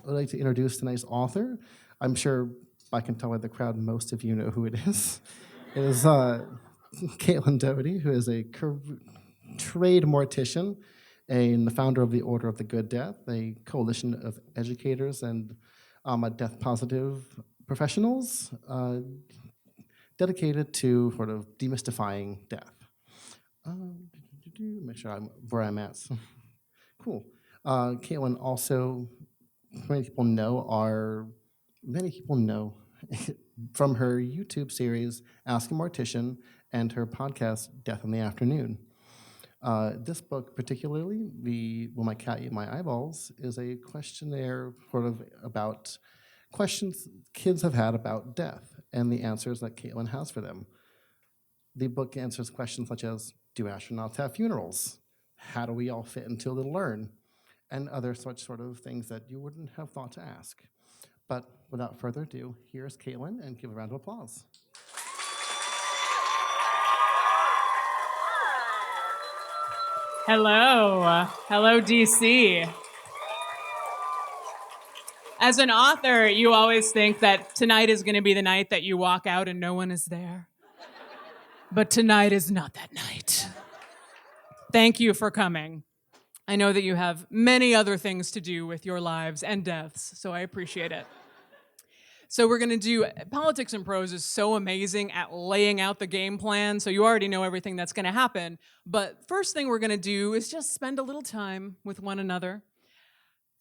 I'd like to introduce tonight's author. I'm sure I can tell by the crowd most of you know who it is. It is Caitlin Doughty, who is a trained mortician and the founder of the Order of the Good Death, a coalition of educators and death-positive professionals dedicated to sort of demystifying death. Make sure I'm where I'm at. Cool. Caitlin also, many people know from her YouTube series Ask a Mortician and her podcast Death in the Afternoon. This book, particularly, Will My Cat Eat My Eyeballs, is a questionnaire sort of about questions kids have had about death and the answers that Caitlin has for them. The book answers questions such as, do astronauts have funerals? How do we all fit into a little urn? And other such sort of things that you wouldn't have thought to ask. But without further ado, here's Caitlin, and give a round of applause. Hello. Hello, DC. As an author, you always think that tonight is going to be the night that you walk out and no one is there. But tonight is not that night. Thank you for coming. I know that you have many other things to do with your lives and deaths, so I appreciate it. So we're going to do, Politics and Prose is so amazing at laying out the game plan, so you already know everything that's going to happen. But first thing we're going to do is just spend a little time with one another.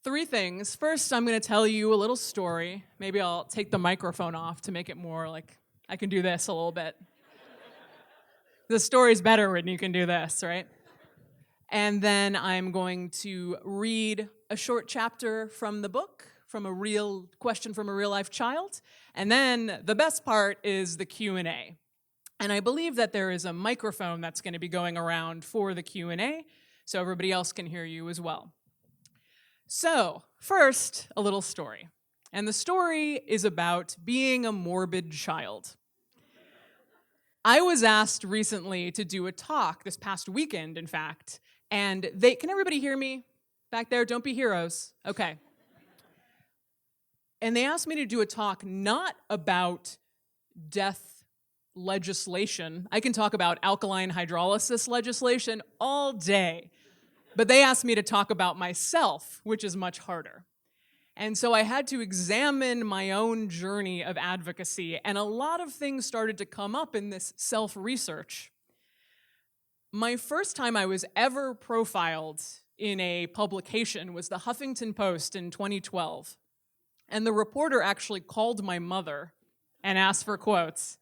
3 things. First, I'm going to tell you a little story. Maybe I'll take the microphone off to make it more like I can do this a little bit. The story's better when you can do this, right? And then I'm going to read a short chapter from the book, from a real question from a real-life child. And then the best part is the Q&A. And I believe that there is a microphone that's going to be going around for the Q&A, so everybody else can hear you as well. So, first, a little story. And the story is about being a morbid child. I was asked recently to do a talk, this past weekend, in fact, and can everybody hear me back there? Don't be heroes. Okay. And they asked me to do a talk not about death legislation. I can talk about alkaline hydrolysis legislation all day. But they asked me to talk about myself, which is much harder. And so I had to examine my own journey of advocacy, and a lot of things started to come up in this self-research. My first time I was ever profiled in a publication was the Huffington Post in 2012. And the reporter actually called my mother and asked for quotes.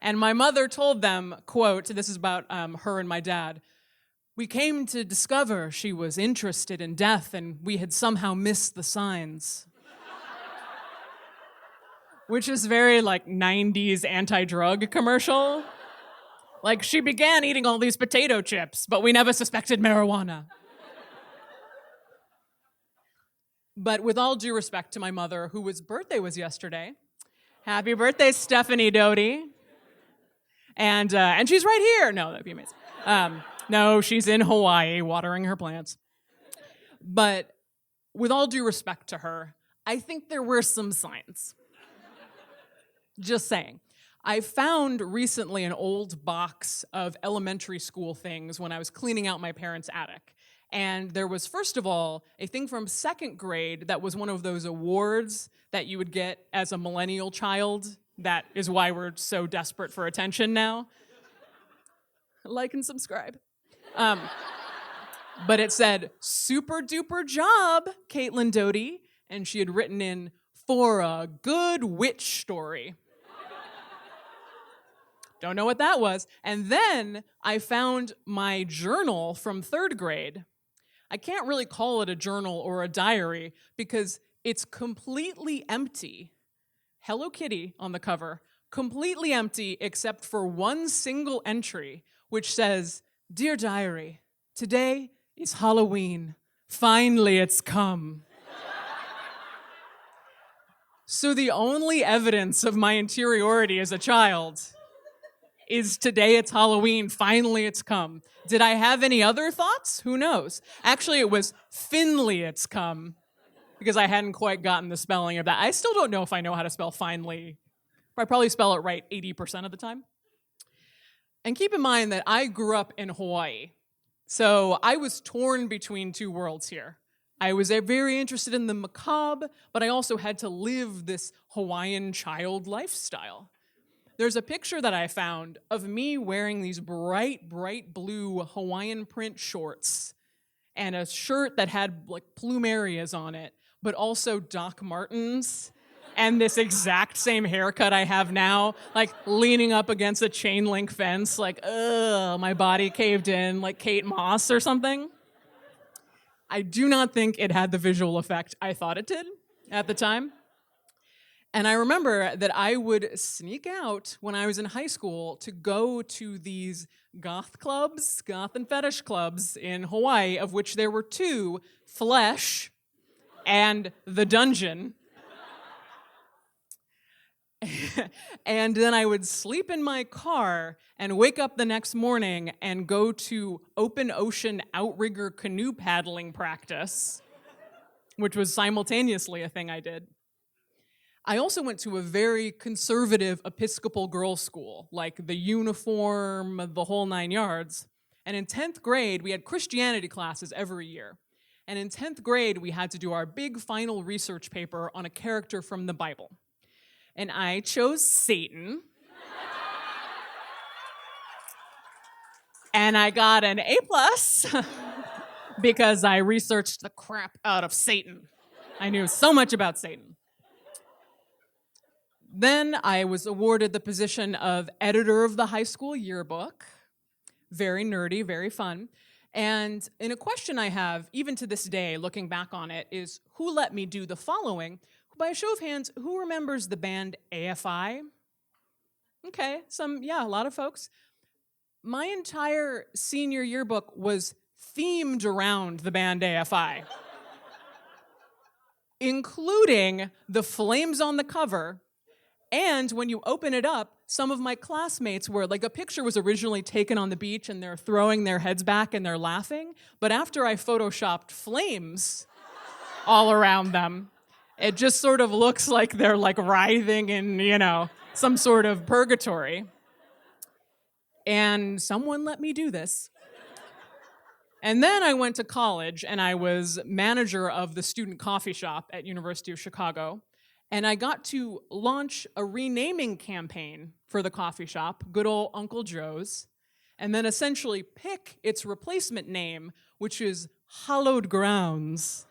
And my mother told them, quote, this is about her and my dad, "We came to discover she was interested in death and we had somehow missed the signs." Which is very like 90s anti-drug commercial. Like, she began eating all these potato chips, but we never suspected marijuana. But with all due respect to my mother, whose birthday was yesterday, happy birthday, Stephanie Doughty. And she's right here. No, that'd be amazing. No, she's in Hawaii watering her plants. But with all due respect to her, I think there were some signs. Just saying. I found recently an old box of elementary school things when I was cleaning out my parents' attic. And there was, first of all, a thing from 2nd grade that was one of those awards that you would get as a millennial child. That is why we're so desperate for attention now. Like and subscribe. But it said, "Super duper job, Caitlin Doughty." And she had written in, "For a good witch story." Don't know what that was. And then I found my journal from 3rd grade. I can't really call it a journal or a diary because it's completely empty. Hello Kitty on the cover. Completely empty except for one single entry, which says, "Dear Diary, today is Halloween. Finally it's come." So the only evidence of my interiority as a child is today it's Halloween, finally it's come. Did I have any other thoughts? Who knows? Actually, it was Finley it's come. because I hadn't quite gotten the spelling of that. I still don't know if I know how to spell finally. I probably spell it right 80% of the time. And keep in mind that I grew up in Hawaii. So I was torn between two worlds here. I was very interested in the macabre, but I also had to live this Hawaiian child lifestyle. There's a picture that I found of me wearing these bright, bright blue Hawaiian print shorts and a shirt that had like plumerias on it, but also Doc Martens and this exact same haircut I have now, like leaning up against a chain link fence, like, ugh, my body caved in like Kate Moss or something. I do not think it had the visual effect I thought it did at the time. And I remember that I would sneak out when I was in high school to go to these goth clubs, goth and fetish clubs in Hawaii, of which there were two, Flesh and The Dungeon. And then I would sleep in my car and wake up the next morning and go to open ocean outrigger canoe paddling practice, which was simultaneously a thing I did. I also went to a very conservative Episcopal girls' school, like the uniform, the whole 9 yards. And in 10th grade, we had Christianity classes every year. And in 10th grade, we had to do our big final research paper on a character from the Bible. And I chose Satan. And I got an A+ because I researched the crap out of Satan. I knew so much about Satan. Then I was awarded the position of editor of the high school yearbook. Very nerdy, very fun. And in a question I have, even to this day, looking back on it, is who let me do the following? By a show of hands, who remembers the band AFI? Okay, a lot of folks. My entire senior yearbook was themed around the band AFI, including the flames on the cover. And when you open it up, some of my classmates were, like, a picture was originally taken on the beach and they're throwing their heads back and they're laughing. But after I photoshopped flames all around them, it just sort of looks like they're like writhing in, some sort of purgatory. And someone let me do this. And then I went to college and I was manager of the student coffee shop at University of Chicago. And I got to launch a renaming campaign for the coffee shop, good old Uncle Joe's, and then essentially pick its replacement name, which is Hallowed Grounds.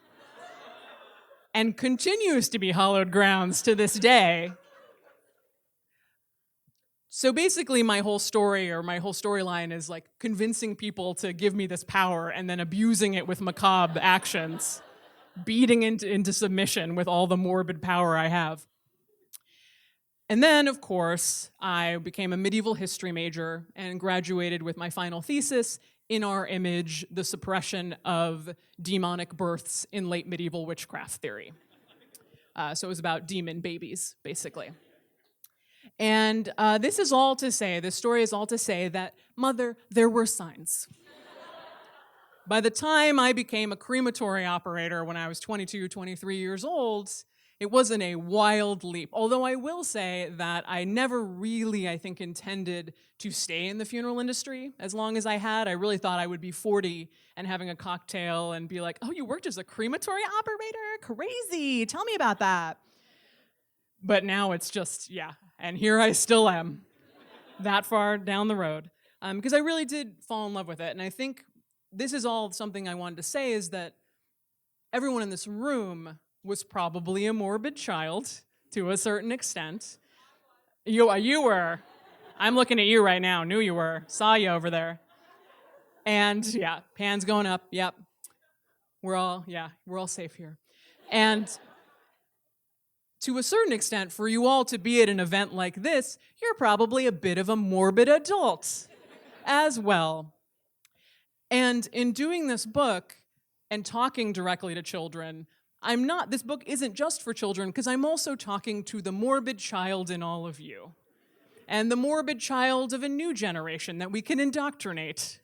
And continues to be hallowed grounds to this day. So basically my whole story or my whole storyline is like convincing people to give me this power and then abusing it with macabre actions, beating into submission with all the morbid power I have. And then, of course, I became a medieval history major and graduated with my final thesis, In Our Image, the suppression of demonic births in late medieval witchcraft theory. So it was about demon babies, basically. And this story is all to say that, Mother, there were signs. By the time I became a crematory operator when I was 22, 23 years old, it wasn't a wild leap. Although I will say that I never really, I think, intended to stay in the funeral industry as long as I had. I really thought I would be 40 and having a cocktail and be like, oh, you worked as a crematory operator? Crazy. Tell me about that. But now it's just, and here I still am, that far down the road. Because I really did fall in love with it. And I think this is all something I wanted to say is that everyone in this room was probably a morbid child to a certain extent. You were. I'm looking at you right now. Knew you were. Saw you over there. And hands going up. Yep. We're all safe here. And to a certain extent, for you all to be at an event like this, you're probably a bit of a morbid adult as well. And in doing this book and talking directly to children, this book isn't just for children, because I'm also talking to the morbid child in all of you. And the morbid child of a new generation that we can indoctrinate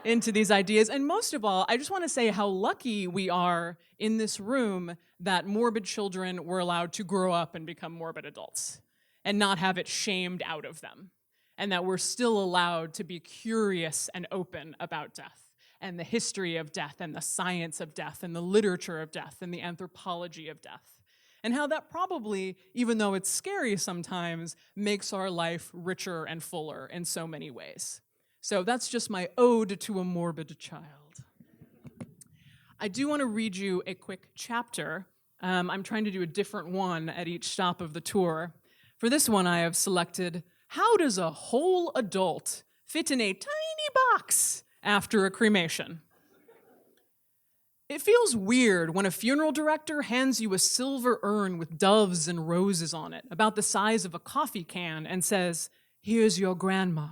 into these ideas. And most of all, I just want to say how lucky we are in this room that morbid children were allowed to grow up and become morbid adults and not have it shamed out of them. And that we're still allowed to be curious and open about death and the history of death and the science of death and the literature of death and the anthropology of death. And how that probably, even though it's scary sometimes, makes our life richer and fuller in so many ways. So that's just my ode to a morbid child. I do want to read you a quick chapter. I'm trying to do a different one at each stop of the tour. For this one, I have selected, How Does a Whole Adult Fit in a Tiny Box After a Cremation? It feels weird when a funeral director hands you a silver urn with doves and roses on it, about the size of a coffee can, and says, "Here's your grandma."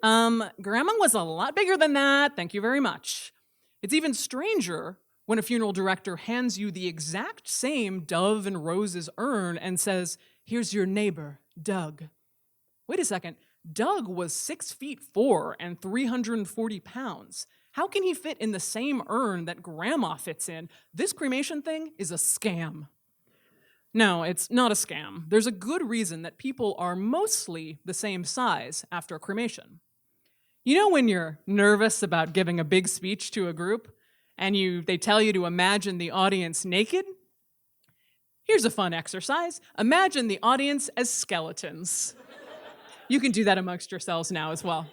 Grandma was a lot bigger than that, thank you very much. It's even stranger when a funeral director hands you the exact same dove and roses urn and says, "Here's your neighbor, Doug." Wait a second, Doug was 6'4" and 340 pounds. How can he fit in the same urn that grandma fits in? This cremation thing is a scam. No, it's not a scam. There's a good reason that people are mostly the same size after a cremation. You know when you're nervous about giving a big speech to a group and they tell you to imagine the audience naked? Here's a fun exercise. Imagine the audience as skeletons. You can do that amongst yourselves now as well.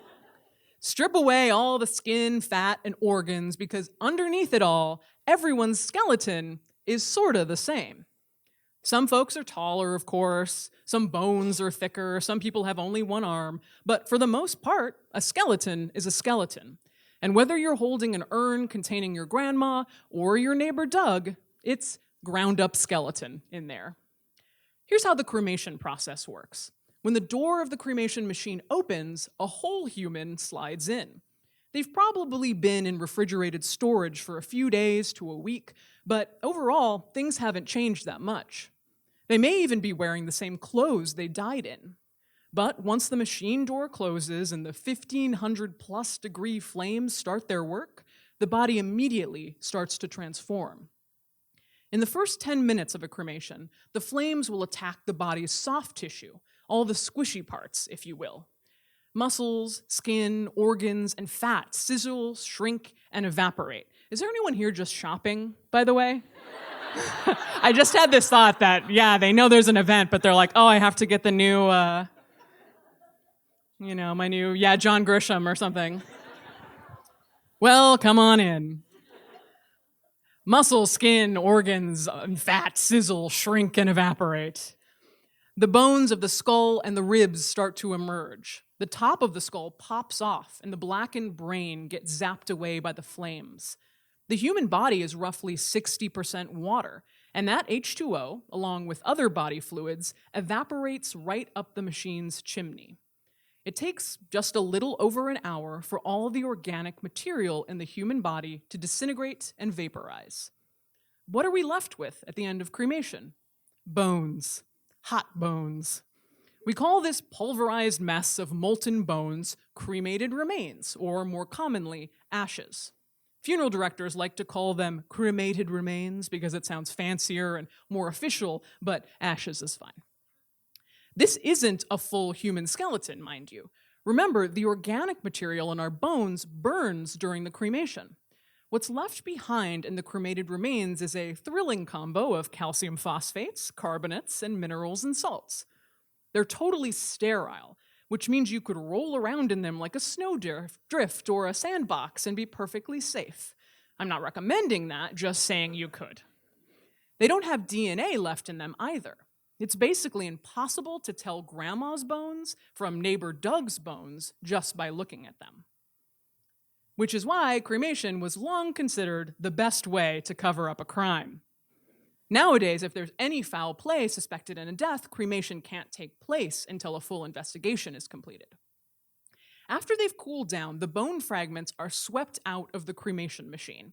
Strip away all the skin, fat, and organs because underneath it all, everyone's skeleton is sorta the same. Some folks are taller, of course. Some bones are thicker. Some people have only one arm. But for the most part, a skeleton is a skeleton. And whether you're holding an urn containing your grandma or your neighbor Doug, it's ground-up skeleton in there. Here's how the cremation process works. When the door of the cremation machine opens, a whole human slides in. They've probably been in refrigerated storage for a few days to a week, but overall, things haven't changed that much. They may even be wearing the same clothes they died in. But once the machine door closes and the 1,500+ degree flames start their work, the body immediately starts to transform. In the first 10 minutes of a cremation, the flames will attack the body's soft tissue, all the squishy parts, if you will. Muscles, skin, organs, and fat sizzle, shrink, and evaporate. Is there anyone here just shopping, by the way? I just had this thought that, yeah, they know there's an event, but they're like, oh, I have to get the new, my new, John Grisham or something. Well, come on in. Muscle, skin, organs, and fat sizzle, shrink, and evaporate. The bones of the skull and the ribs start to emerge. The top of the skull pops off, and the blackened brain gets zapped away by the flames. The human body is roughly 60% water, and that H2O, along with other body fluids, evaporates right up the machine's chimney. It takes just a little over an hour for all the organic material in the human body to disintegrate and vaporize. What are we left with at the end of cremation? Bones. Hot bones. We call this pulverized mess of molten bones cremated remains, or more commonly, ashes. Funeral directors like to call them cremated remains because it sounds fancier and more official, but ashes is fine. This isn't a full human skeleton, mind you. Remember, the organic material in our bones burns during the cremation. What's left behind in the cremated remains is a thrilling combo of calcium phosphates, carbonates, and minerals and salts. They're totally sterile, which means you could roll around in them like a snowdrift or a sandbox and be perfectly safe. I'm not recommending that, just saying you could. They don't have DNA left in them either. It's basically impossible to tell grandma's bones from neighbor Doug's bones just by looking at them. Which is why cremation was long considered the best way to cover up a crime. Nowadays, if there's any foul play suspected in a death, cremation can't take place until a full investigation is completed. After they've cooled down, the bone fragments are swept out of the cremation machine.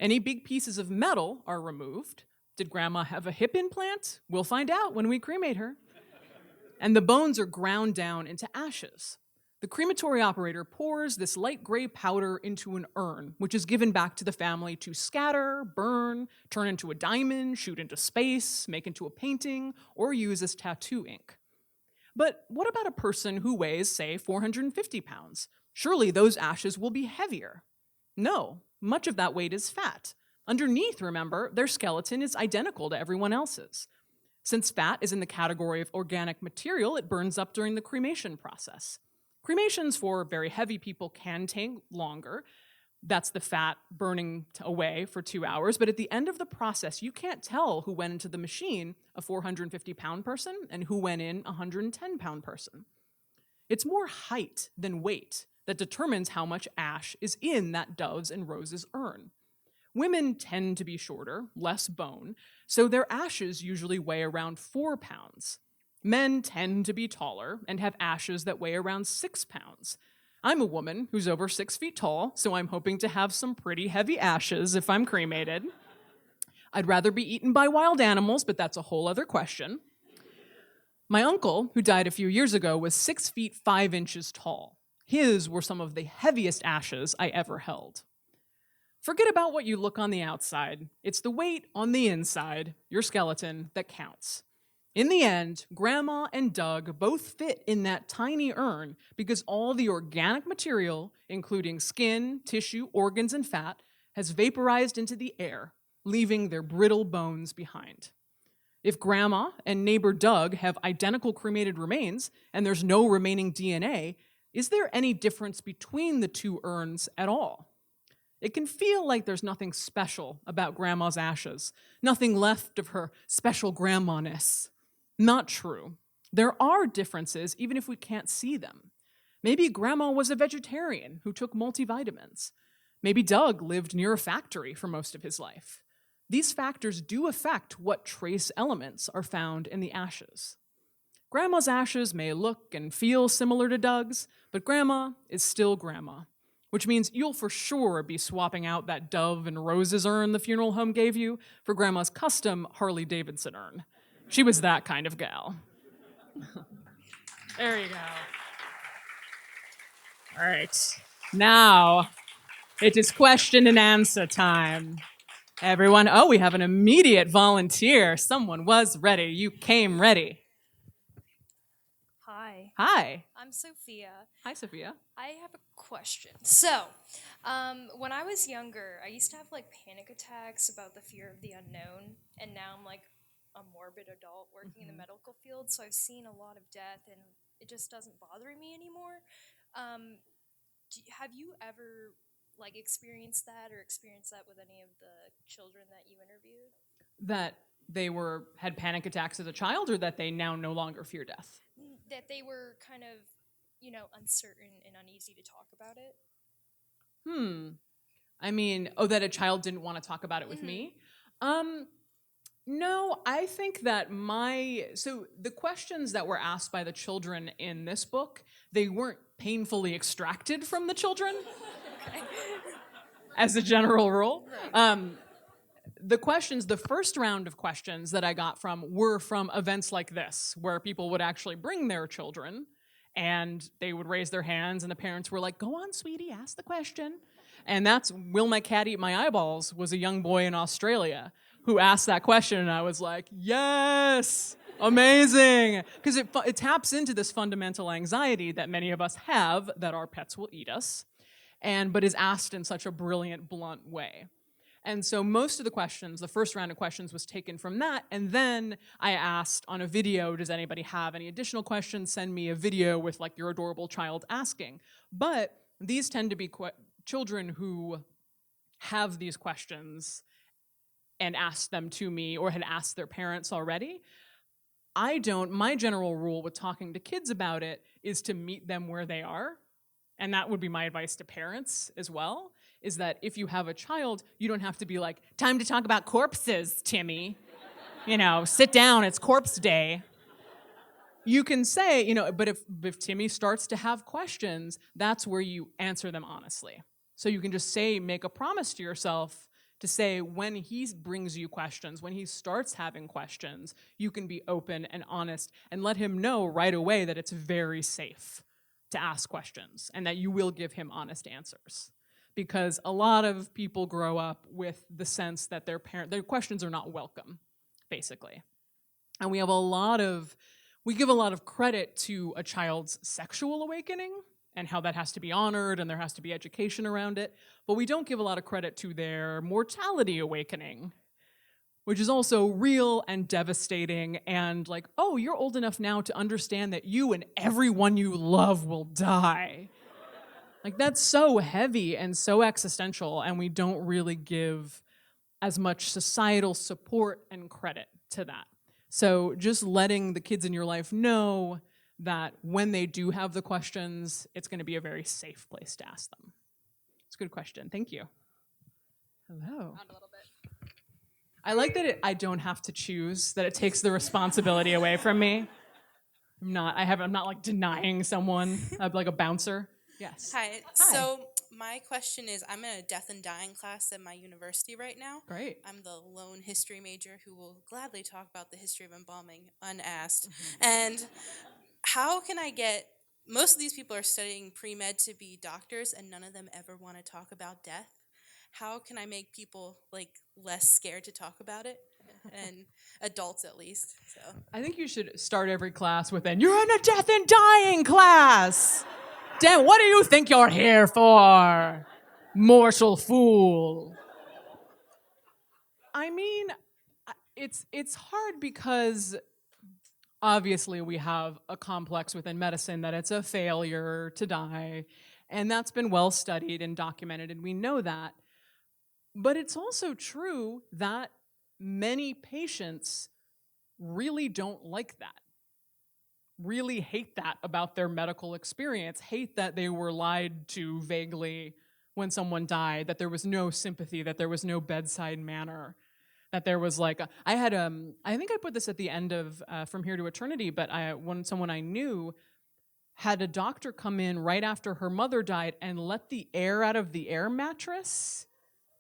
Any big pieces of metal are removed. Did grandma have a hip implant? We'll find out when we cremate her. And the bones are ground down into ashes. The The crematory operator pours this light gray powder into an urn, which is given back to the family to scatter, burn, turn into a diamond, shoot into space, make into a painting, or use as tattoo ink. But what about a person who weighs, say, 450 pounds? Surely those ashes will be heavier. No, much of that weight is fat. Underneath, remember, their skeleton is identical to everyone else's. Since fat is in the category of organic material, it burns up during the cremation process. Cremations for very heavy people can take longer. That's the fat burning away for 2 hours. But at the end of the process, you can't tell who went into the machine, a 450-pound person, and who went in, a 110-pound person. It's more height than weight that determines how much ash is in that Dove's and Rose's urn. Women tend to be shorter, less bone, so their ashes usually weigh around 4 pounds. Men tend to be taller and have ashes that weigh around 6 pounds. I'm a woman who's over 6 feet tall, so I'm hoping to have some pretty heavy ashes if I'm cremated. I'd rather be eaten by wild animals, but that's a whole other question. My uncle, who died a few years ago, was 6 feet 5 inches tall. His were some of the heaviest ashes I ever held. Forget about what you look on the outside. It's the weight on the inside, your skeleton, that counts. In the end, Grandma and Doug both fit in that tiny urn because all the organic material, including skin, tissue, organs, and fat, has vaporized into the air, leaving their brittle bones behind. If Grandma and neighbor Doug have identical cremated remains and there's no remaining DNA, is there any difference between the two urns at all? It can feel like there's nothing special about Grandma's ashes, nothing left of her special grandma-ness. Not true. There are differences even if we can't see them. Maybe Grandma was a vegetarian who took multivitamins. Maybe Doug lived near a factory for most of his life. These factors do affect what trace elements are found in the ashes. Grandma's ashes may look and feel similar to Doug's, but Grandma is still Grandma, which means you'll for sure be swapping out that Dove and Rose's urn the funeral home gave you for Grandma's custom Harley-Davidson urn. She was that kind of gal. There you go. All right. Now, it is question and answer time. Everyone, we have an immediate volunteer. Someone was ready. You came ready. Hi. Hi. I'm Sophia. Hi, Sophia. I have a question. So, when I was younger, I used to have like panic attacks about the fear of the unknown, and now I'm like a morbid adult working in the medical field, so I've seen a lot of death, and it just doesn't bother me anymore. Have you ever like experienced that with any of the children that you interviewed? That they had panic attacks as a child, or that they now no longer fear death? That they were kind of, uncertain and uneasy to talk about it. I mean, that a child didn't want to talk about it with me? No, I think that so the questions that were asked by the children in this book, they weren't painfully extracted from the children, as a general rule. Right. The first round of questions that I got were from events like this, where people would actually bring their children, and they would raise their hands, and the parents were like, "Go on, sweetie, ask the question." And that's "Will my cat eat my eyeballs?" was a young boy in Australia who asked that question, and I was like, yes, amazing. Because it taps into this fundamental anxiety that many of us have, that our pets will eat us, but is asked in such a brilliant, blunt way. And so most of the questions, the first round of questions was taken from that, and then I asked on a video, does anybody have any additional questions? Send me a video with like your adorable child asking. But these tend to be children who have these questions and asked them to me or had asked their parents already. My general rule with talking to kids about it is to meet them where they are. And that would be my advice to parents as well, is that if you have a child, you don't have to be like, time to talk about corpses, Timmy. Sit down, it's corpse day. You can say, but if Timmy starts to have questions, that's where you answer them honestly. So you can just make a promise to yourself to say when he brings you questions, when he starts having questions, you can be open and honest and let him know right away that it's very safe to ask questions and that you will give him honest answers. Because a lot of people grow up with the sense that their questions are not welcome, basically. And we give a lot of credit to a child's sexual awakening and how that has to be honored and there has to be education around it. But we don't give a lot of credit to their mortality awakening, which is also real and devastating and like, oh, you're old enough now to understand that you and everyone you love will die. Like, that's so heavy and so existential, and we don't really give as much societal support and credit to that. So just letting the kids in your life know that when they do have the questions, it's going to be a very safe place to ask them. It's a good question. Thank you. Hello. I like that I don't have to choose, that it takes the responsibility away from me. I'm not like denying someone. I'm like a bouncer. Yes. Hi. So my question is, I'm in a death and dying class at my university right now. Great. I'm the lone history major who will gladly talk about the history of embalming unasked. And how can I get, most of these people are studying pre-med to be doctors and none of them ever want to talk about death. How can I make people like less scared to talk about it? And adults at least. So I think you should start every class with you're in a death and dying class. Dan, what do you think you're here for? Mortal fool. I mean, it's hard because obviously we have a complex within medicine that it's a failure to die, and that's been well studied and documented, and we know that. But it's also true that many patients really don't like that. Really hate that about their medical experience, hate that they were lied to vaguely when someone died, that there was no sympathy, that there was no bedside manner, that there was like, I think I put this at the end of From Here to Eternity, but someone I knew had a doctor come in right after her mother died and let the air out of the air mattress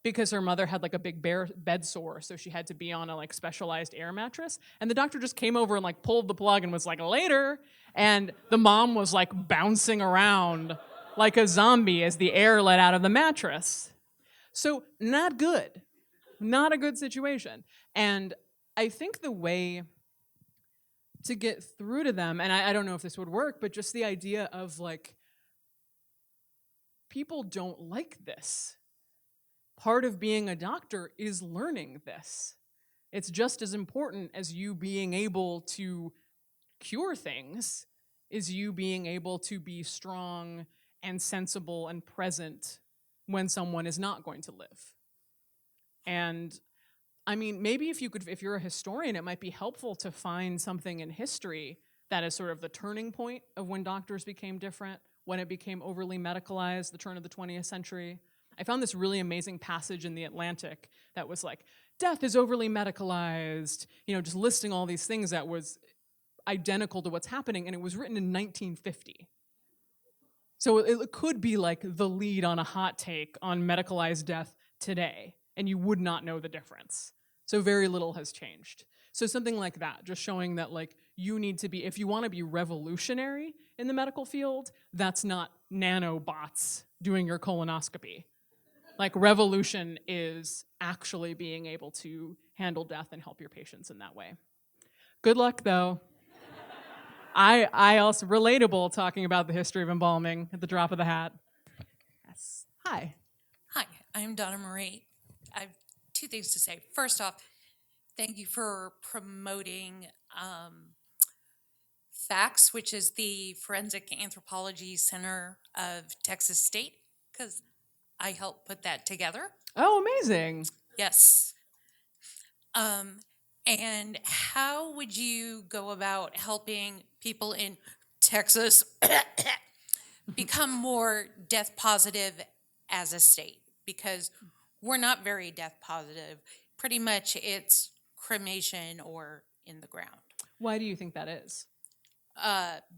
because her mother had like a big bed sore, so she had to be on a like specialized air mattress. And the doctor just came over and like pulled the plug and was like, later. And the mom was like bouncing around like a zombie as the air let out of the mattress. So not good, not a good situation. And I think the way to get through to them, and I don't know if this would work, but just the idea of like, people don't like this. Part of being a doctor is learning this. It's just as important as you being able to cure things, is you being able to be strong and sensible and present when someone is not going to live. And I mean, maybe if you're a historian, it might be helpful to find something in history that is sort of the turning point of when doctors became different, when it became overly medicalized, the turn of the 20th century. I found this really amazing passage in The Atlantic that was like, death is overly medicalized, just listing all these things that was identical to what's happening, and it was written in 1950. So it could be like the lead on a hot take on medicalized death today, and you would not know the difference. So very little has changed. So something like that, just showing that like you need to be, if you want to be revolutionary in the medical field, that's not nanobots doing your colonoscopy. Like, revolution is actually being able to handle death and help your patients in that way. Good luck, though. I also, relatable talking about the history of embalming at the drop of the hat. Yes. Hi. Hi, I'm Donna Marie. I have two things to say. First off, thank you for promoting FACS, which is the Forensic Anthropology Center of Texas State, because I helped put that together. Oh, amazing. Yes. And how would you go about helping people in Texas become more death positive as a state? Because we're not very death positive. Pretty much it's cremation or in the ground. Why do you think that is?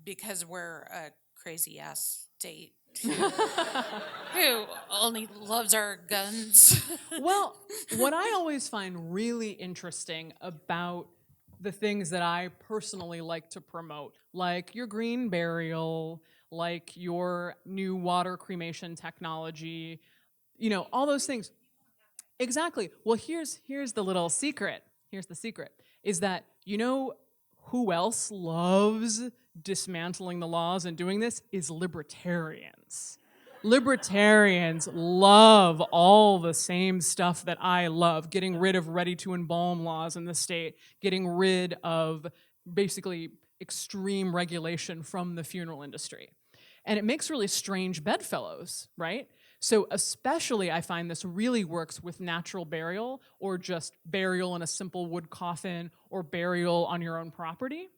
Because we're a crazy ass state who only loves our guns. Well, what I always find really interesting about the things that I personally like to promote, like your green burial, like your new water cremation technology, all those things. Exactly. Well, here's the little secret. Here's the secret is that who else loves dismantling the laws and doing this is libertarians. Libertarians love all the same stuff that I love, getting rid of ready to embalm laws in the state, getting rid of basically extreme regulation from the funeral industry. And it makes really strange bedfellows, right? So especially I find this really works with natural burial or just burial in a simple wood coffin or burial on your own property.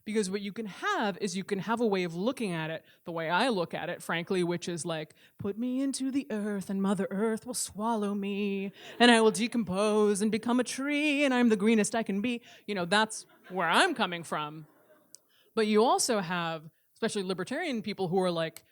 Because what you can have is you can have a way of looking at it the way I look at it, frankly, which is like, put me into the earth and Mother Earth will swallow me and I will decompose and become a tree and I'm the greenest I can be. That's where I'm coming from. But you also have, especially libertarian people who are like,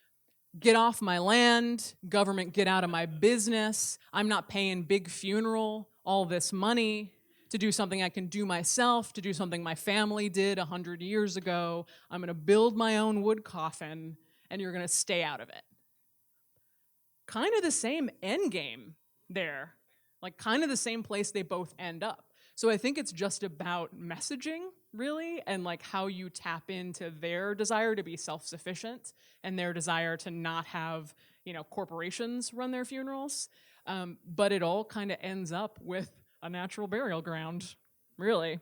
get off my land, government, get out of my business. I'm not paying big funeral, all this money to do something I can do myself, to do something my family did 100 years ago. I'm gonna build my own wood coffin and you're gonna stay out of it. Kind of the same end game there, like kind of the same place they both end up. So I think it's just about messaging, really, and like how you tap into their desire to be self-sufficient and their desire to not have, corporations run their funerals. But it all kind of ends up with a natural burial ground, really.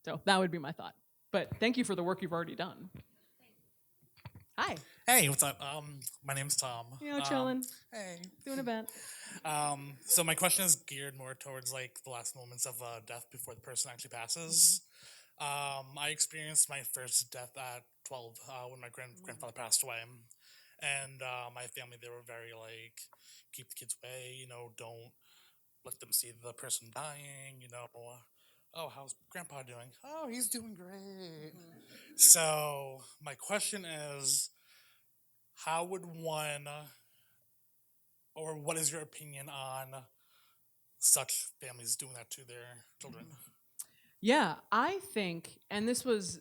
So that would be my thought. But thank you for the work you've already done. Hi. Hey, what's up? My name's Tom. Chillin'. Hey. Doing a bit. So my question is geared more towards like the last moments of death before the person actually passes. I experienced my first death at 12 when my grandfather passed away, and my family, they were very like, keep the kids away, don't let them see the person dying, oh, how's grandpa doing? Oh, he's doing great. So my question is, how would one, or what is your opinion on such families doing that to their children? Yeah, I think, and this was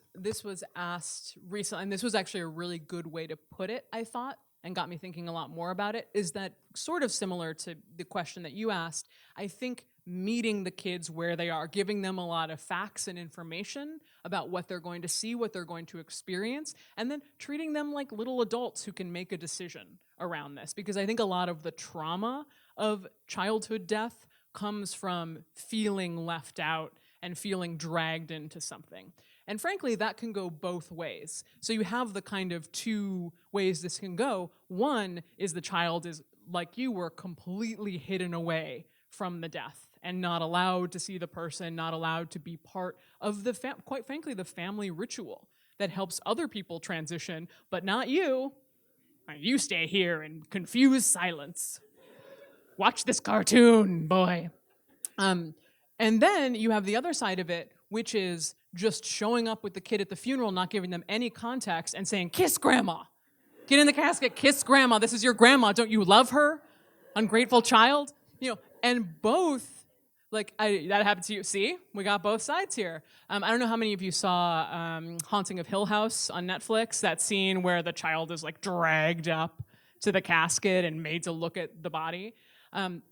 asked recently, and this was actually a really good way to put it, I thought, and got me thinking a lot more about it, is that sort of similar to the question that you asked. I think meeting the kids where they are, giving them a lot of facts and information about what they're going to see, what they're going to experience, and then treating them like little adults who can make a decision around this. Because I think a lot of the trauma of childhood death comes from feeling left out and feeling dragged into something. And frankly, that can go both ways. So you have the kind of two ways this can go. One is the child is, like you were, completely hidden away from the death and not allowed to see the person, not allowed to be part of the, quite frankly, the family ritual that helps other people transition, but not you. You stay here in confused silence. Watch this cartoon, boy. And then you have the other side of it, which is just showing up with the kid at the funeral, not giving them any context, and saying, kiss grandma. Get in the casket, kiss grandma. This is your grandma. Don't you love her? Ungrateful child. And both, that happened to you. See, we got both sides here. I don't know how many of you saw Haunting of Hill House on Netflix, that scene where the child is like dragged up to the casket and made to look at the body.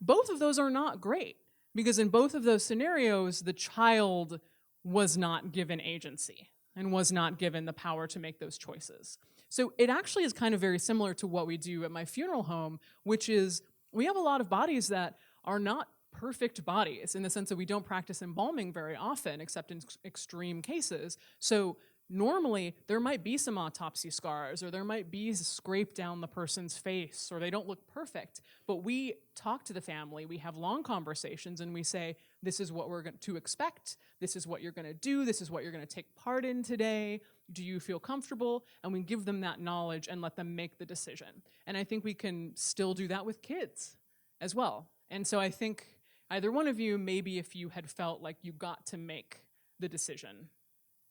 Both of those are not great. Because in both of those scenarios, the child was not given agency and was not given the power to make those choices. So it actually is kind of very similar to what we do at my funeral home, which is we have a lot of bodies that are not perfect bodies in the sense that we don't practice embalming very often, except in extreme cases. So normally, there might be some autopsy scars, or there might be scrape down the person's face, or they don't look perfect. But we talk to the family, we have long conversations, and we say, this is what we're going to expect, this is what you're going to do, this is what you're going to take part in today, do you feel comfortable? And we give them that knowledge and let them make the decision. And I think we can still do that with kids as well. And so I think either one of you, maybe if you had felt like you got to make the decision,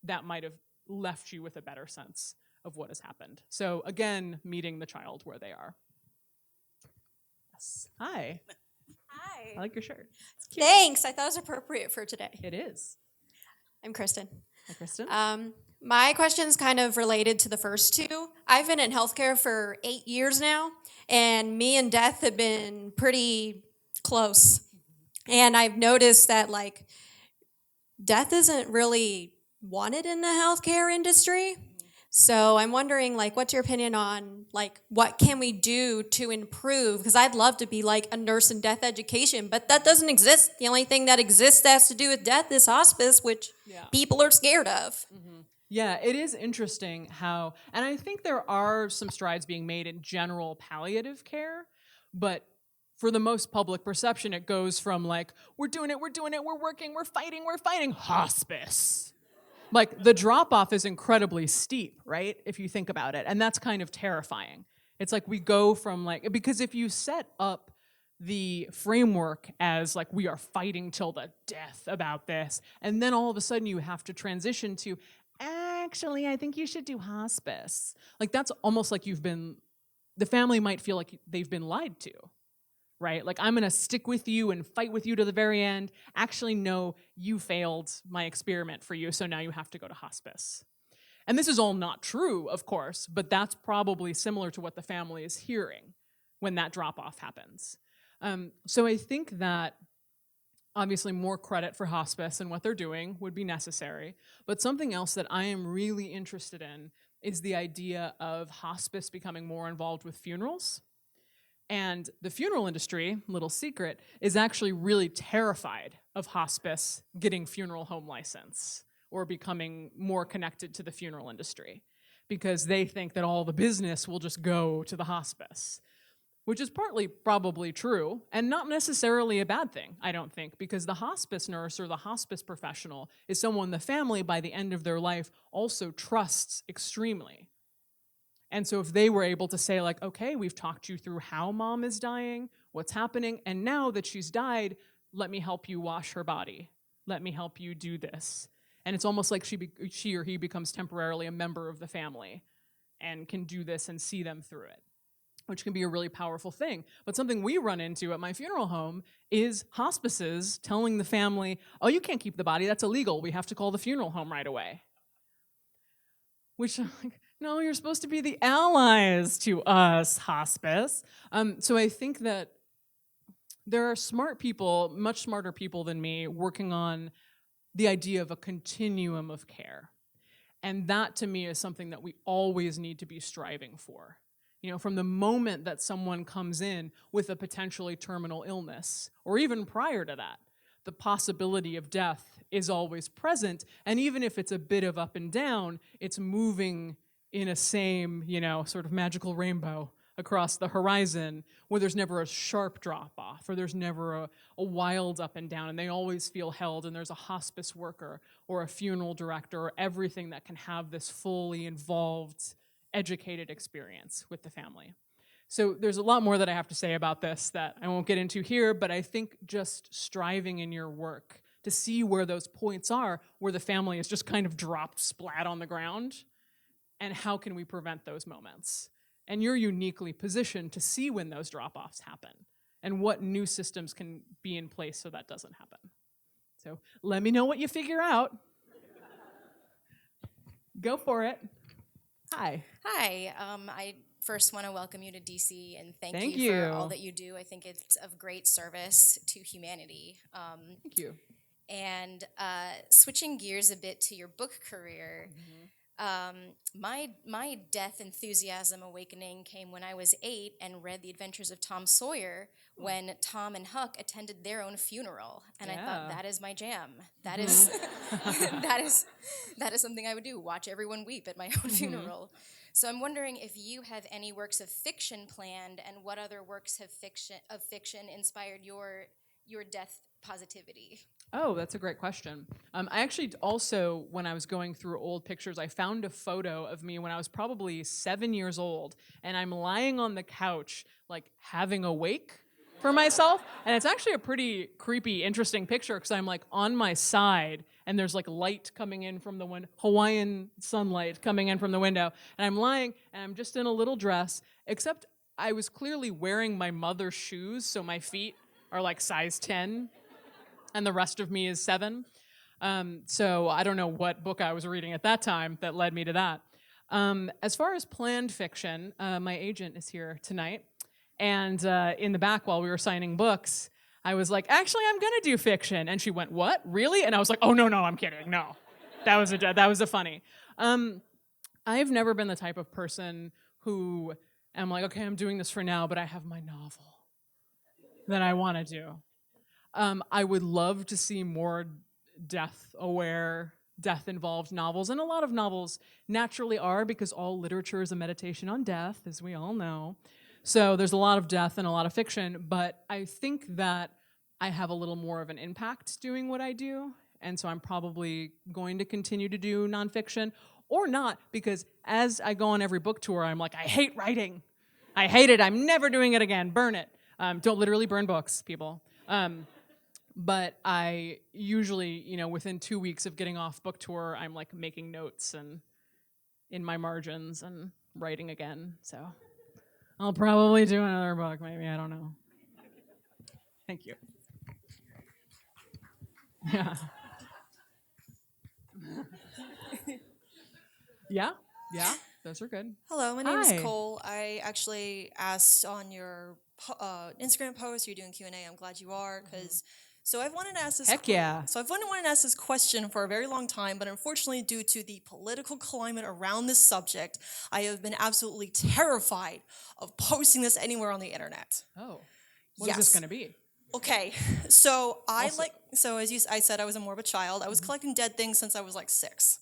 that might have left you with a better sense of what has happened. So again, meeting the child where they are. Yes. Hi. Hi. I like your shirt. Thanks. I thought it was appropriate for today. It is. I'm Kristen. Hi, Kristen. My question's kind of related to the first two. I've been in healthcare for 8 years now, and me and death have been pretty close. And I've noticed that, like, death isn't really wanted in the healthcare industry. So I'm wondering, like, what's your opinion on, like, what can we do to improve? Because I'd love to be, like, a nurse in death education, but that doesn't exist. The only thing that exists that has to do with death is hospice, which people are scared of. Yeah, it is interesting how, and I think there are some strides being made in general palliative care, but for the most public perception, it goes from like, we're doing it, we're working, we're fighting, hospice. Like the drop off is incredibly steep, right? If you think about it. And that's kind of terrifying. It's like we go from like, because if you set up the framework as like we are fighting till the death about this, and then all of a sudden you have to transition to, actually, I think you should do hospice. Like that's almost like the family might feel like they've been lied to. Right? Like, I'm going to stick with you and fight with you to the very end. Actually, no, you failed my experiment for you, so now you have to go to hospice. And this is all not true, of course, but that's probably similar to what the family is hearing when that drop-off happens. So I think that obviously more credit for hospice and what they're doing would be necessary. But something else that I am really interested in is the idea of hospice becoming more involved with funerals. And the funeral industry, little secret, is actually really terrified of hospice getting funeral home license or becoming more connected to the funeral industry because they think that all the business will just go to the hospice, which is partly probably true and not necessarily a bad thing, I don't think, because the hospice nurse or the hospice professional is someone the family by the end of their life also trusts extremely. And so if they were able to say like, okay, we've talked you through how mom is dying, what's happening, and now that she's died, let me help you wash her body. Let me help you do this. And it's almost like she or he becomes temporarily a member of the family and can do this and see them through it, which can be a really powerful thing. But something we run into at my funeral home is hospices telling the family, oh, you can't keep the body, that's illegal. We have to call the funeral home right away. Which, like, no, you're supposed to be the allies to us, hospice. So I think that there are smart people, much smarter people than me, working on the idea of a continuum of care. And that, to me, is something that we always need to be striving for. You know, from the moment that someone comes in with a potentially terminal illness, or even prior to that, the possibility of death is always present. And even if it's a bit of up and down, it's moving in a same, sort of magical rainbow across the horizon where there's never a sharp drop off or there's never a wild up and down, and they always feel held, and there's a hospice worker or a funeral director or everything that can have this fully involved, educated experience with the family. So there's a lot more that I have to say about this that I won't get into here, but I think just striving in your work to see where those points are, where the family is just kind of dropped splat on the ground, and how can we prevent those moments? And you're uniquely positioned to see when those drop-offs happen and what new systems can be in place so that doesn't happen. So let me know what you figure out. Go for it. Hi. Hi. I first want to welcome you to DC and thank you for all that you do. I think it's of great service to humanity. Thank you. And switching gears a bit to your book career, my death enthusiasm awakening came when I was 8 and read The Adventures of Tom Sawyer when Tom and Huck attended their own funeral, and I thought, that is my jam. That is that is something I would do. Watch everyone weep at my own funeral. So I'm wondering if you have any works of fiction planned, and what other works of fiction inspired your death positivity? Oh, that's a great question. I actually also, when I was going through old pictures, I found a photo of me when I was probably 7 years old, and I'm lying on the couch, like having a wake for myself. And it's actually a pretty creepy, interesting picture because I'm like on my side, and there's like light coming in from the window, Hawaiian sunlight coming in from the window, and I'm lying, and I'm just in a little dress, except I was clearly wearing my mother's shoes, so my feet are like size 10. And the rest of me is 7. So I don't know what book I was reading at that time that led me to that. As far as planned fiction, my agent is here tonight. And in the back while we were signing books, I was like, actually, I'm going to do fiction. And she went, what? Really? And I was like, oh, no, I'm kidding. No. That was a funny. I've never been the type of person who am like, okay, I'm doing this for now, but I have my novel that I want to do. I would love to see more death-aware, death-involved novels, and a lot of novels naturally are because all literature is a meditation on death, as we all know. So there's a lot of death and a lot of fiction, but I think that I have a little more of an impact doing what I do, and so I'm probably going to continue to do nonfiction, or not, because as I go on every book tour, I'm like, I hate writing. I hate it. I'm never doing it again. Burn it. Don't literally burn books, people. But I usually, within 2 weeks of getting off book tour, I'm like making notes and in my margins and writing again. So I'll probably do another book, maybe. I don't know. Thank you. Yeah. Yeah, those are good. Hello, my name Hi. is Cole. I actually asked on your Instagram post, you're doing Q&A. I'm glad you are, because so I've wanted to ask this. Heck yeah. So I've wanted to ask this question for a very long time, but unfortunately, due to the political climate around this subject, I have been absolutely terrified of posting this anywhere on the internet. Oh, what is this going to be? Okay, so I said, I was a morbid child. I was collecting dead things since I was like 6.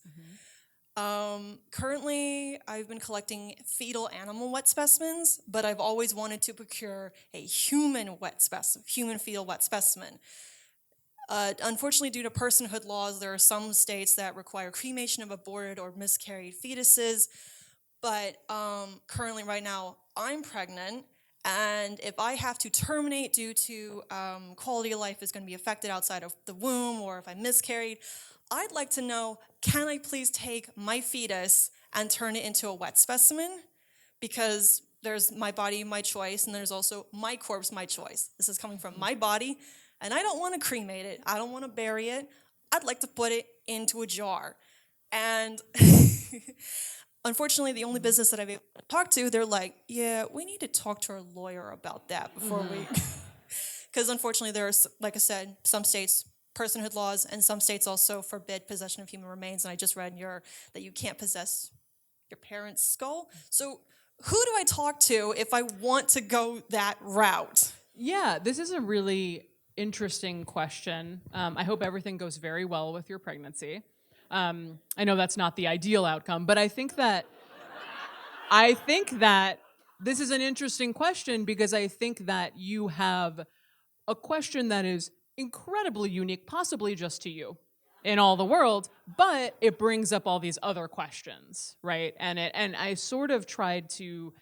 Currently, I've been collecting fetal animal wet specimens, but I've always wanted to procure a human fetal wet specimen. Unfortunately, due to personhood laws, there are some states that require cremation of aborted or miscarried fetuses, but currently right now, I'm pregnant, and if I have to terminate due to quality of life is going to be affected outside of the womb, or if I miscarried, I'd like to know, can I please take my fetus and turn it into a wet specimen? Because there's my body, my choice, and there's also my corpse, my choice. This is coming from my body, and I don't want to cremate it. I don't want to bury it. I'd like to put it into a jar. And unfortunately, the only business that I've been able to talk to, they're like, yeah, we need to talk to our lawyer about that before we... Because unfortunately, there's, like I said, some states... personhood laws, and some states also forbid possession of human remains, and I just read that you can't possess your parents' skull. So who do I talk to if I want to go that route? Yeah, this is a really interesting question. I hope everything goes very well with your pregnancy. I know that's not the ideal outcome, but I think that this is an interesting question because I think that you have a question that is incredibly unique, possibly just to you in all the world, but it brings up all these other questions, right? And I sort of tried to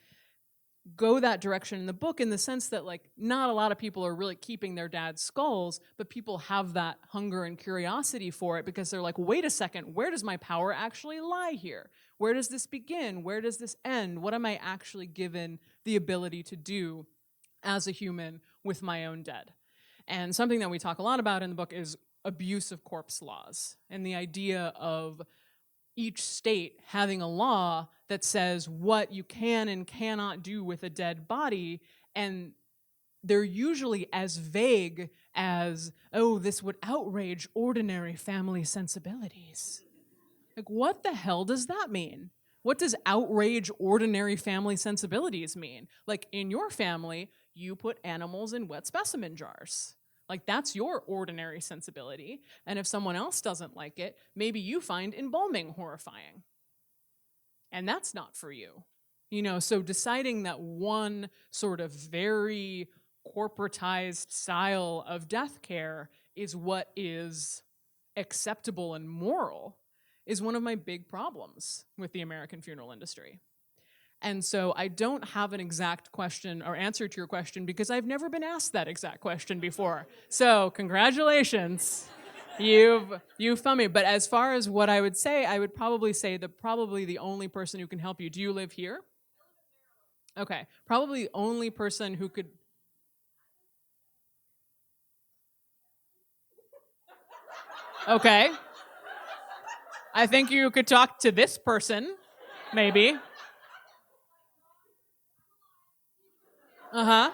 go that direction in the book in the sense that like not a lot of people are really keeping their dad's skulls, but people have that hunger and curiosity for it because they're like, wait a second, where does my power actually lie here? Where does this begin? Where does this end? What am I actually given the ability to do as a human with my own dead? And something that we talk a lot about in the book is abuse of corpse laws and the idea of each state having a law that says what you can and cannot do with a dead body, and they're usually as vague as, oh, this would outrage ordinary family sensibilities. Like, what the hell does that mean? What does outrage ordinary family sensibilities mean? Like, in your family, you put animals in wet specimen jars. Like, that's your ordinary sensibility. And if someone else doesn't like it, maybe you find embalming horrifying. And that's not for you. So deciding that one sort of very corporatized style of death care is what is acceptable and moral is one of my big problems with the American funeral industry. And so I don't have an exact question or answer to your question because I've never been asked that exact question before. So congratulations, you've found me. But as far as what I would say, I would probably say that probably the only person who can help you. Do you live here? Okay, probably the only person who could. Okay, I think you could talk to this person, maybe. Uh-huh.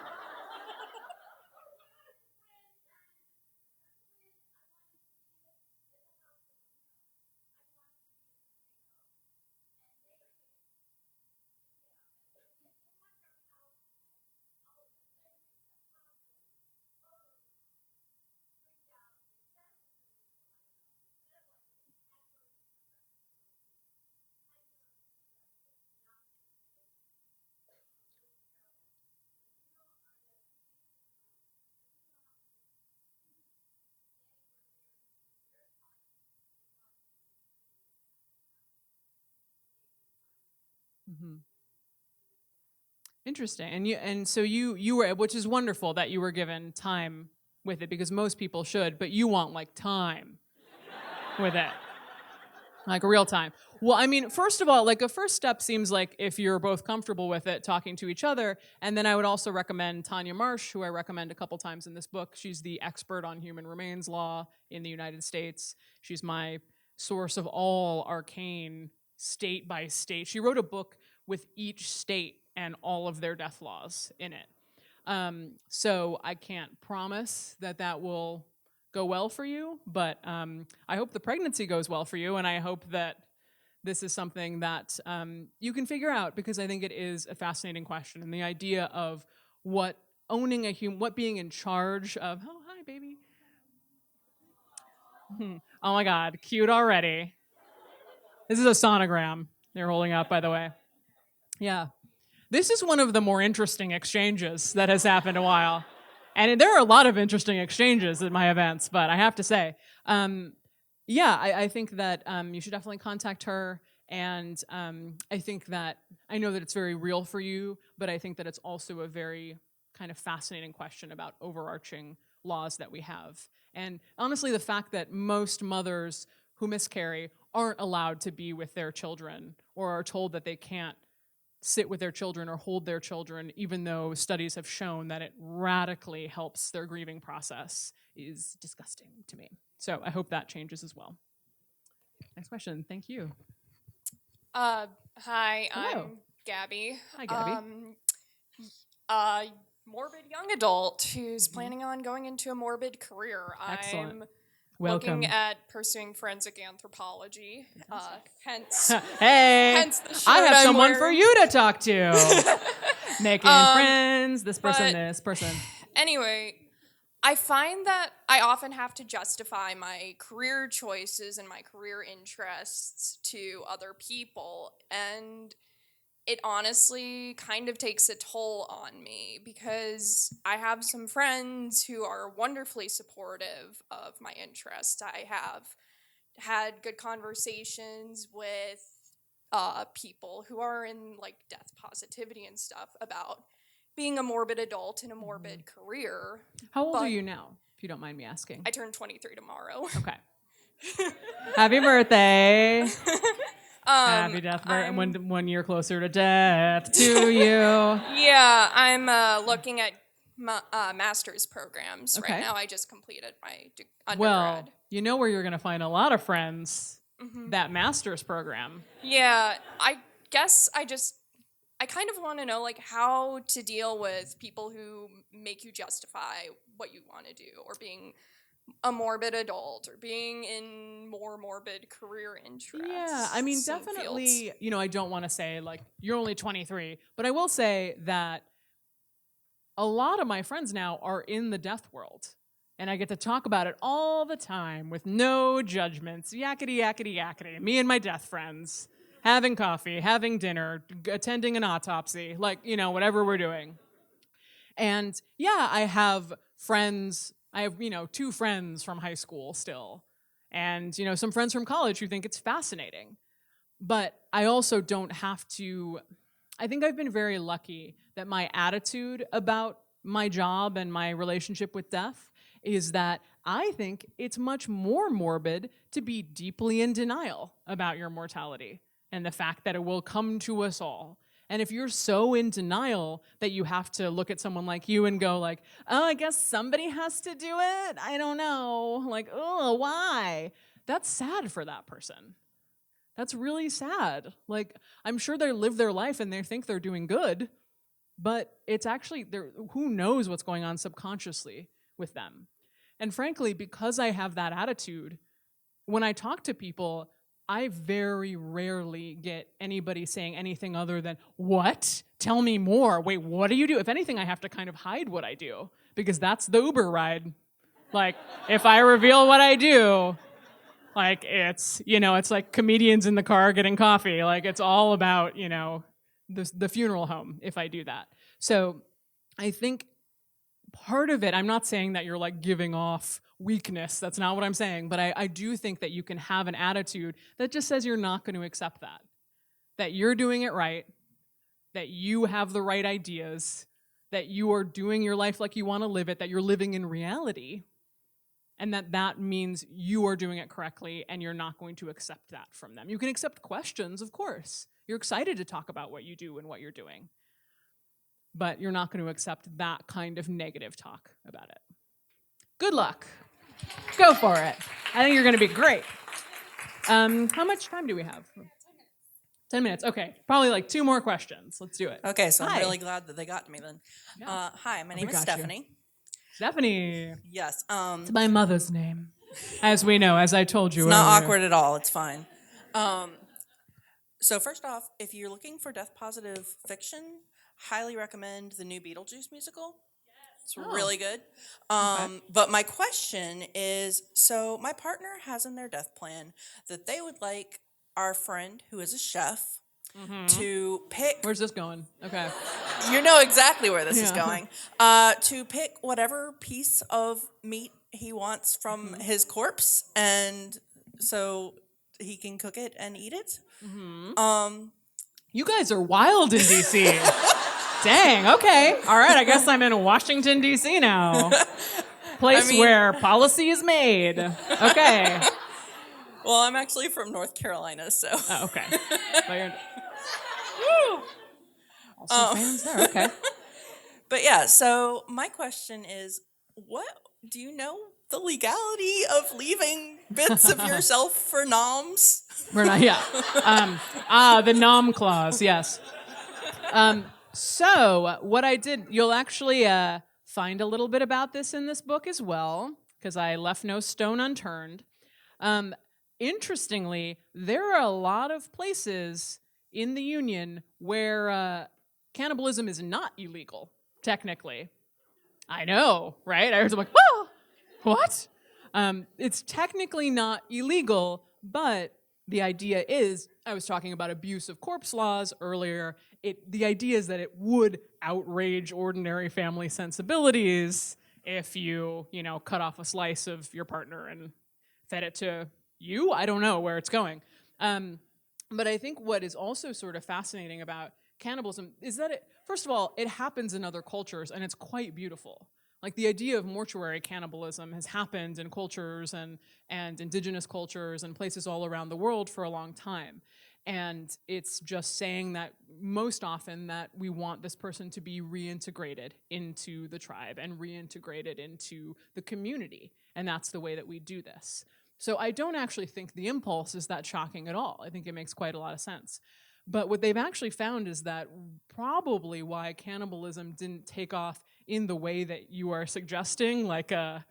Mm-hmm. Interesting. And so you were, which is wonderful that you were given time with it, because most people should, but you want like time with it. Like real time. Well, I mean, first of all, like a first step seems like if you're both comfortable with it, talking to each other. And then I would also recommend Tanya Marsh, who I recommend a couple times in this book. She's the expert on human remains law in the United States. She's my source of all arcane state by state. She wrote a book with each state and all of their death laws in it. So I can't promise that that will go well for you, but I hope the pregnancy goes well for you, and I hope that this is something that you can figure out, because I think it is a fascinating question, and the idea of what owning a human, what being in charge of. Oh, hi, baby. Oh my God, cute already. This is a sonogram they're holding up, by the way. Yeah. This is one of the more interesting exchanges that has happened a while. And there are a lot of interesting exchanges at my events, but I have to say, I think that you should definitely contact her. And I think that, I know that it's very real for you, but I think that it's also a very kind of fascinating question about overarching laws that we have. And honestly, the fact that most mothers who miscarry aren't allowed to be with their children, or are told that they can't sit with their children or hold their children, even though studies have shown that it radically helps their grieving process, is disgusting to me. So I hope that changes as well. Next question. Thank you. Hi, Hello. I'm Gabby. Hi, Gabby. Morbid young adult who's planning on going into a morbid career. Excellent. I'm Welcome. looking at pursuing forensic anthropology. Hence, Hey, hence the shirt I have I'm someone for wearing. you to talk to. Making friends, this person, but- this person. Anyway, I find that I often have to justify my career choices and my career interests to other people, and it honestly kind of takes a toll on me, because I have some friends who are wonderfully supportive of my interests. I have had good conversations with people who are in like death positivity and stuff about being a morbid adult in a morbid career. How old are But- you now, if you don't mind me asking? I turn 23 tomorrow. Okay. Happy birthday. Happy death birthday. 1 year closer to death to you. Yeah, I'm looking at master's programs Okay. right now. I just completed my undergrad. Well, you know where you're going to find a lot of friends. That master's program. Yeah, I guess I kind of want to know like how to deal with people who make you justify what you want to do, or being a morbid adult, or being in more morbid career interests. Yeah, I mean, and definitely, fields. I don't want to say like you're only 23, but I will say that a lot of my friends now are in the death world. And I get to talk about it all the time with no judgments. Yakety, yakety, yakety. Me and my death friends having coffee, having dinner, attending an autopsy, like, whatever we're doing. And yeah, I have friends. I have, 2 friends from high school still. And, some friends from college who think it's fascinating. But I also don't have to. I think I've been very lucky that my attitude about my job and my relationship with death is that I think it's much more morbid to be deeply in denial about your mortality and the fact that it will come to us all. And if you're so in denial that you have to look at someone like you and go like, oh, I guess somebody has to do it? I don't know. Like, oh, why? That's sad for that person. That's really sad. Like, I'm sure they live their life and they think they're doing good, but it's actually, who knows what's going on subconsciously with them. And frankly, because I have that attitude, when I talk to people, I very rarely get anybody saying anything other than, what? Tell me more. Wait, what do you do? If anything, I have to kind of hide what I do because that's the Uber ride. Like, if I reveal what I do, like, it's like comedians in the car getting coffee. Like, it's all about, the funeral home if I do that. So I think part of it, I'm not saying that you're like giving off weakness. That's not what I'm saying. But I do think that you can have an attitude that just says you're not going to accept that you're doing it right, that you have the right ideas, that you are doing your life like you want to live it, that you're living in reality, and that means you are doing it correctly and you're not going to accept that from them. You can accept questions, of course. You're excited to talk about what you do and what you're doing. But you're not going to accept that kind of negative talk about it. Good luck. Go for it. I think you're going to be great. How much time do we have? 10 minutes. Okay. Probably like 2 more questions. Let's do it. Okay, so Hi. I'm really glad that they got to me then. Yeah. Hi, my name is got you. Stephanie. Stephanie. Yes. It's my mother's name. As we know, as I told you It's not earlier. awkward at all. It's fine. So first off, if you're looking for death-positive fiction, highly recommend the new Beetlejuice musical. It's really good. But my question is, so my partner has in their death plan that they would like our friend, who is a chef, to pick... Where's this going? Okay. You know exactly where this is going. To pick whatever piece of meat he wants from his corpse, and so he can cook it and eat it. You guys are wild in D.C. Dang, okay. All right, I guess I'm in Washington, D.C. now. Place where policy is made. Okay. Well, I'm actually from North Carolina, so... Oh, okay. Woo! Also fans there, okay. But yeah, so my question is, what do you know the legality of leaving bits of yourself for noms? We're not, yeah. The nom clause, yes. So what I did, you'll actually find a little bit about this in this book as well, because I left no stone unturned. Interestingly, there are a lot of places in the Union where cannibalism is not illegal, technically. I know, right? I was like, oh, what? It's technically not illegal, but the idea is, I was talking about abuse of corpse laws earlier, the idea is that it would outrage ordinary family sensibilities if you cut off a slice of your partner and fed it to you. I don't know where it's going. But I think what is also sort of fascinating about cannibalism is that first of all, it happens in other cultures and it's quite beautiful. Like the idea of mortuary cannibalism has happened in cultures and indigenous cultures and places all around the world for a long time. And it's just saying that most often that we want this person to be reintegrated into the tribe and reintegrated into the community. And that's the way that we do this. So I don't actually think the impulse is that shocking at all. I think it makes quite a lot of sense. But what they've actually found is that probably why cannibalism didn't take off in the way that you are suggesting, like a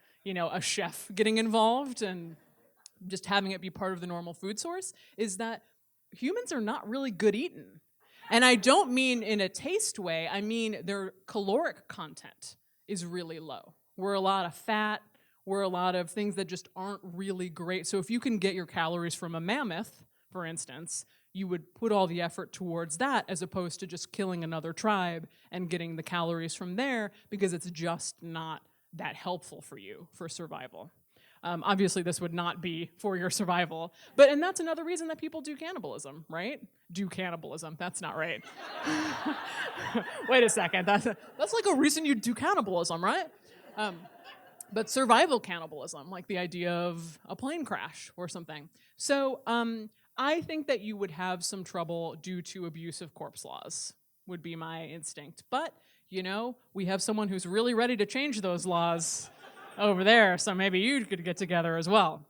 chef getting involved and just having it be part of the normal food source, is that humans are not really good eating. And I don't mean in a taste way, I mean their caloric content is really low. We're a lot of fat, we're a lot of things that just aren't really great. So if you can get your calories from a mammoth, for instance, you would put all the effort towards that as opposed to just killing another tribe and getting the calories from there because it's just not that helpful for you for survival. Obviously, this would not be for your survival, and that's another reason that people do cannibalism, right? Do cannibalism, that's not right. Wait a second, that's like a reason you do cannibalism, right? But survival cannibalism, like the idea of a plane crash or something. So I think that you would have some trouble due to abuse of corpse laws, would be my instinct. But, we have someone who's really ready to change those laws over there, so maybe you could get together as well.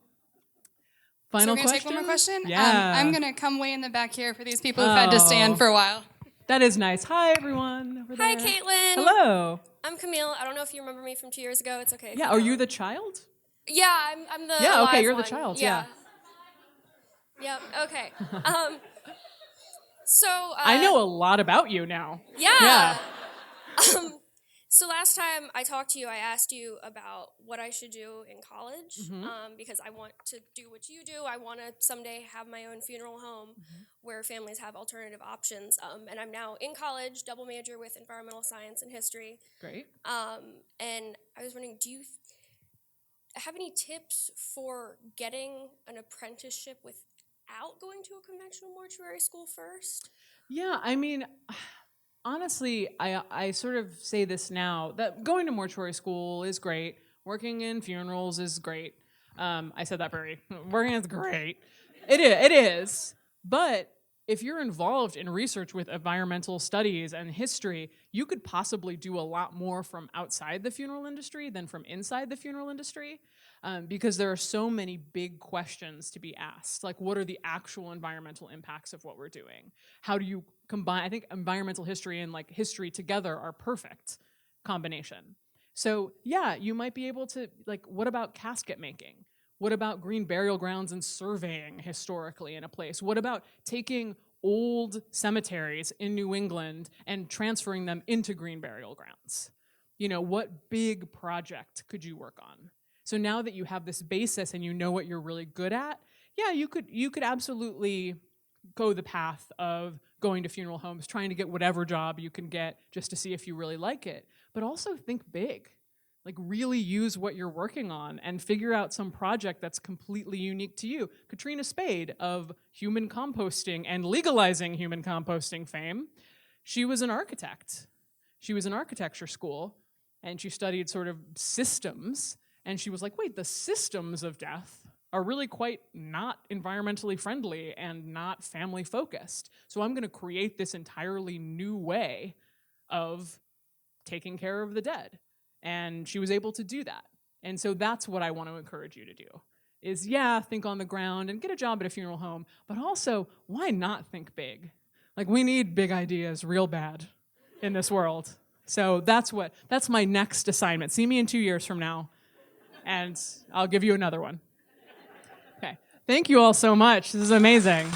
Final so we're gonna question? take one more question? Yeah. I'm going to come way in the back here for these people who've had to stand for a while. That is nice. Hi, everyone. Over Hi, there. Caitlin. Hello. I'm Camille. I don't know if you remember me from 2 years ago. It's okay. Yeah, are you the child? Yeah, I'm the Yeah, okay, alive you're one. the child, yeah. Yep, okay. So... I know a lot about you now. Yeah. So last time I talked to you, I asked you about what I should do in college because I want to do what you do. I want to someday have my own funeral home where families have alternative options. And I'm now in college, double major with environmental science and history. Great. And I was wondering, do you have any tips for getting an apprenticeship without going to a conventional mortuary school first? Yeah, I mean, honestly, I sort of say this now, that going to mortuary school is great. Working in funerals is great. I said that working is great. It is. But if you're involved in research with environmental studies and history, you could possibly do a lot more from outside the funeral industry than from inside the funeral industry. Because there are so many big questions to be asked. Like, what are the actual environmental impacts of what we're doing? How do you combine? I think environmental history and like history together are perfect combination. So yeah, you might be able to, like, what about casket making? What about green burial grounds and surveying historically in a place? What about taking old cemeteries in New England and transferring them into green burial grounds? You know, what big project could you work on? So now that you have this basis and you know what you're really good at, yeah, you could absolutely go the path of going to funeral homes, trying to get whatever job you can get just to see if you really like it. But also think big. Like, really use what you're working on and figure out some project that's completely unique to you. Katrina Spade of human composting and legalizing human composting fame, she was an architect. She was in architecture school, and she studied sort of systems. And she was like, wait, the systems of death are really quite not environmentally friendly and not family focused. So I'm going to create this entirely new way of taking care of the dead. And she was able to do that. And so that's what I want to encourage you to do is, yeah, think on the ground and get a job at a funeral home, but also, why not think big? Like, we need big ideas real bad in this world. So that's my next assignment. See me in 2 years from now, and I'll give you another one. Okay. Thank you all so much. This is amazing.